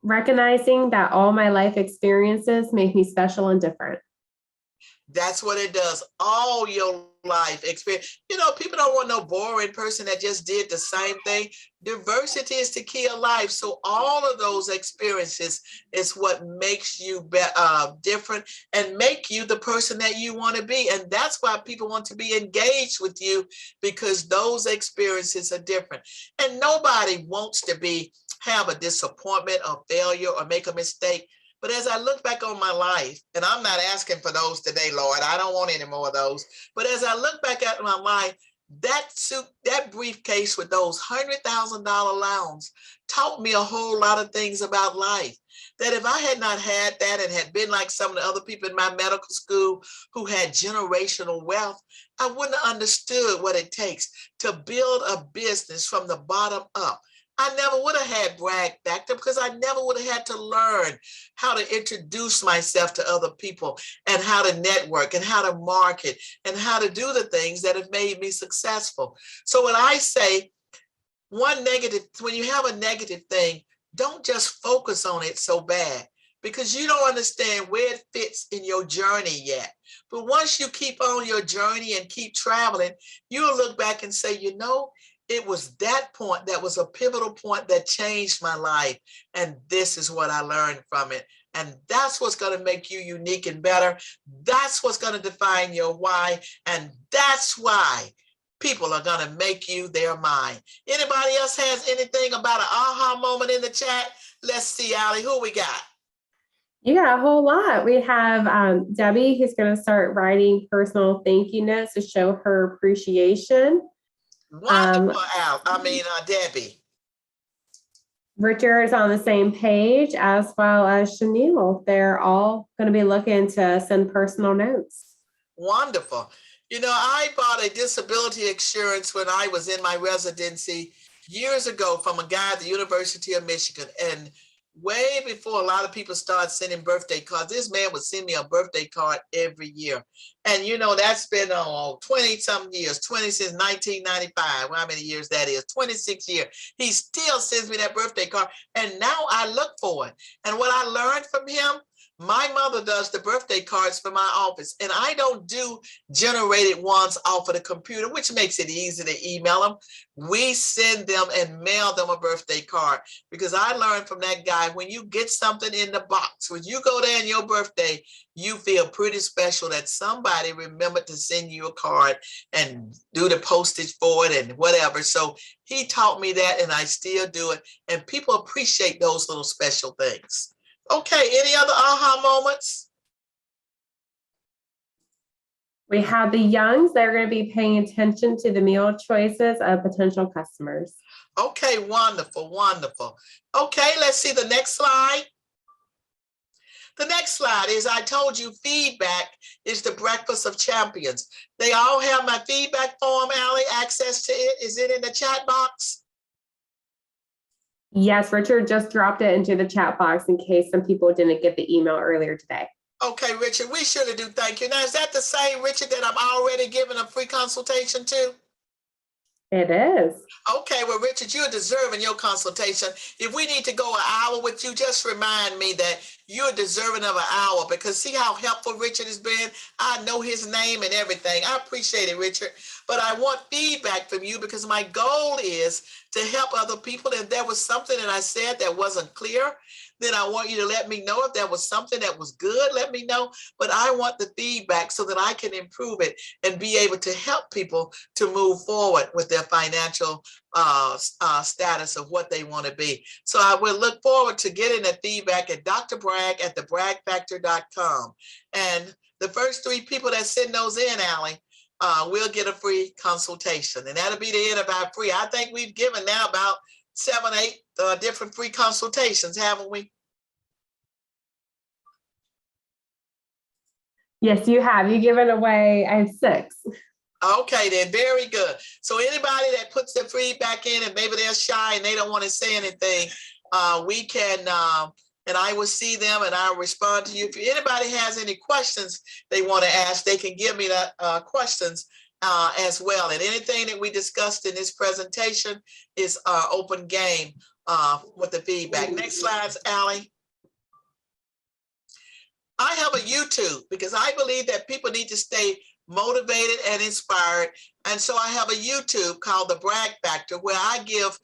Recognizing that all my life experiences make me special and different. That's what it does. All your life experience. You know, people don't want no boring person that just did the same thing. Diversity is the key of life. So all of those experiences is what makes you different and make you the person that you want to be. And that's why people want to be engaged with you, because those experiences are different. And nobody wants to have a disappointment or failure or make a mistake. But as I look back on my life, and I'm not asking for those today, Lord, I don't want any more of those. But as I look back at my life, that briefcase with those $100,000 loans taught me a whole lot of things about life. That if I had not had that and had been like some of the other people in my medical school who had generational wealth, I wouldn't have understood what it takes to build a business from the bottom up. I never would have had Bragg Factor, because I never would have had to learn how to introduce myself to other people, and how to network, and how to market, and how to do the things that have made me successful. So when I say when you have a negative thing, don't just focus on it so bad, because you don't understand where it fits in your journey yet. But once you keep on your journey and keep traveling, you'll look back and say, you know, it was that point that was a pivotal point that changed my life. And this is what I learned from it. And that's what's going to make you unique and better. That's what's going to define your why. And that's why people are going to make you their mind. Anybody else has anything about an aha moment in the chat? Let's see, Allie, who we got? You got a whole lot. We have Debbie, who's going to start writing personal thank you notes to show her appreciation. Wonderful, Debbie. Richard is on the same page, as well as Chanel. They're all going to be looking to send personal notes. Wonderful. You know, I bought a disability insurance when I was in my residency years ago from a guy at the University of Michigan. And way before a lot of people started sending birthday cards, this man would send me a birthday card every year. And, you know, that's been 20-some years, since 1995. Well, how many years that is? 26 years. He still sends me that birthday card. And now I look for it. And what I learned from him, my mother does the birthday cards for my office, and I don't do generated ones off of the computer, which makes it easy to email them. We send them and mail them a birthday card, because I learned from that guy, when you get something in the box, when you go there on your birthday, you feel pretty special that somebody remembered to send you a card and do the postage for it and whatever. So he taught me that, and I still do it. And people appreciate those little special things. Okay, any other aha moments? We have the Youngs. They're going to be paying attention to the meal choices of potential customers. Okay, wonderful, wonderful. Okay, let's see the next slide. The next slide is, I told you, feedback is the breakfast of champions. They all have my feedback form, Allie, access to it. Is it in the chat box? Yes, Richard just dropped it into the chat box in case some people didn't get the email earlier today. Okay, Richard, we should have do thank you. Now, is that the same Richard that I'm already giving a free consultation to? It is. Okay, well, Richard, you're deserving your consultation. If we need to go an hour with you, just remind me that you're deserving of an hour, because see how helpful Richard has been? I know his name and everything. I appreciate it, Richard. But I want feedback from you, because my goal is to help other people. If there was something that I said that wasn't clear, then I want you to let me know. If there was something that was good, let me know. But I want the feedback so that I can improve it and be able to help people to move forward with their financial status of what they want to be. So I will look forward to getting that feedback at Dr. Bragg at thebraggfactor.com. And the first 3 people that send those in, Allie, we'll get a free consultation. And that'll be the end of our free. I think we've given now about 7, 8 different free consultations, haven't we? Yes, you have. You've given away, I have 6. Okay, then, very good. So anybody that puts their feedback in and maybe they're shy and they don't want to say anything, we can, and I will see them and I'll respond to you. If anybody has any questions they want to ask, they can give me that questions as well. And anything that we discussed in this presentation is open game with the feedback. Next slide, Allie. I have a YouTube because I believe that people need to stay motivated and inspired. And so I have a YouTube called the Bragg Factor where I give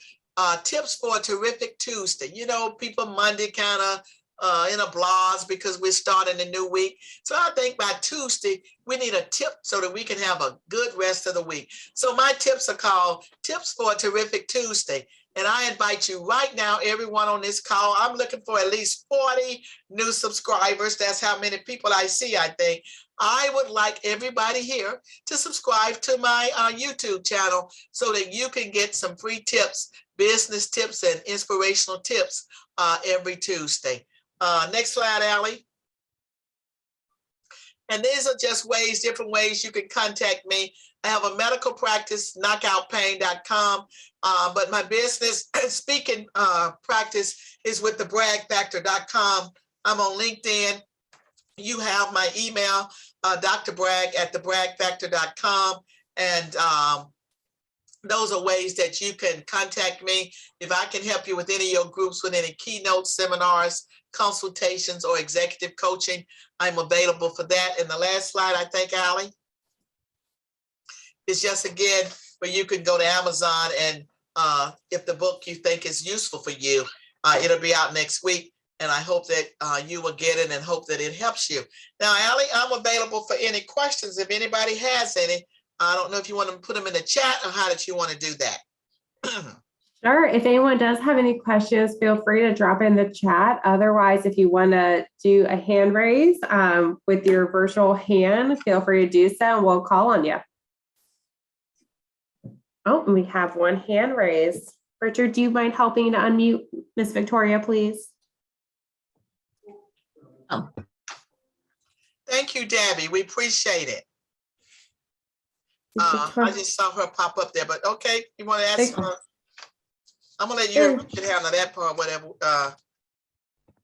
tips for a terrific Tuesday. You know, people Monday kind of in a blahs because we're starting a new week. So I think by Tuesday, we need a tip so that we can have a good rest of the week. So my tips are called Tips for a Terrific Tuesday. And I invite you right now, everyone on this call, I'm looking for at least 40 new subscribers. That's how many people I see, I think. I would like everybody here to subscribe to my YouTube channel so that you can get some free tips, business tips and inspirational tips every Tuesday. Next slide, Allie. And these are just ways, different ways you can contact me. I have a medical practice, knockoutpain.com, but my business speaking practice is with the bragfactor.com. I'm on LinkedIn. You have my email, Dr. Bragg at thebragfactor.com. And those are ways that you can contact me. If I can help you with any of your groups, with any keynotes, seminars, consultations, or executive coaching, I'm available for that. And the last slide, I think, Allie, is just again where you can go to Amazon and if the book you think is useful for you, it'll be out next week. And I hope that you will get it and hope that it helps you. Now, Allie, I'm available for any questions. If anybody has any, I don't know if you want to put them in the chat or how did you want to do that? Sure. If anyone does have any questions, feel free to drop in the chat. Otherwise, if you want to do a hand raise with your virtual hand, feel free to do so and we'll call on you. Oh, and we have one hand raised. Richard, do you mind helping to unmute Miss Victoria, please? Oh. Thank you, Debbie. We appreciate it. I just saw her pop up there, but okay, you want to ask her? I'm gonna let you handle that part, whatever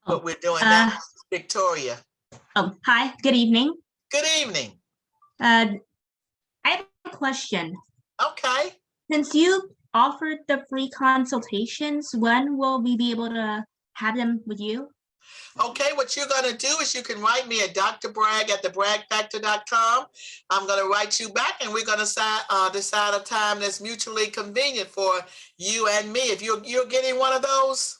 what we're doing now. Victoria. Oh, hi, good evening. Good evening. I have a question. Okay. Since you offered the free consultations, when will we be able to have them with you? Okay, what you're going to do is you can write me at Dr. Bragg at thebragfactor.com. I'm going to write you back and we're going to decide a time that's mutually convenient for you and me. If you're getting one of those?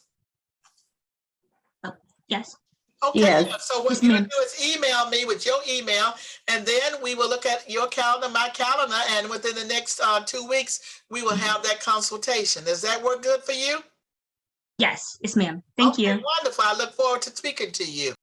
Oh, yes. Okay, yes. So what you're going to do is email me with your email and then we will look at your calendar, my calendar, and within the next 2 weeks, we will have that consultation. Does that work good for you? Yes, ma'am. Thank you. Wonderful. I look forward to speaking to you.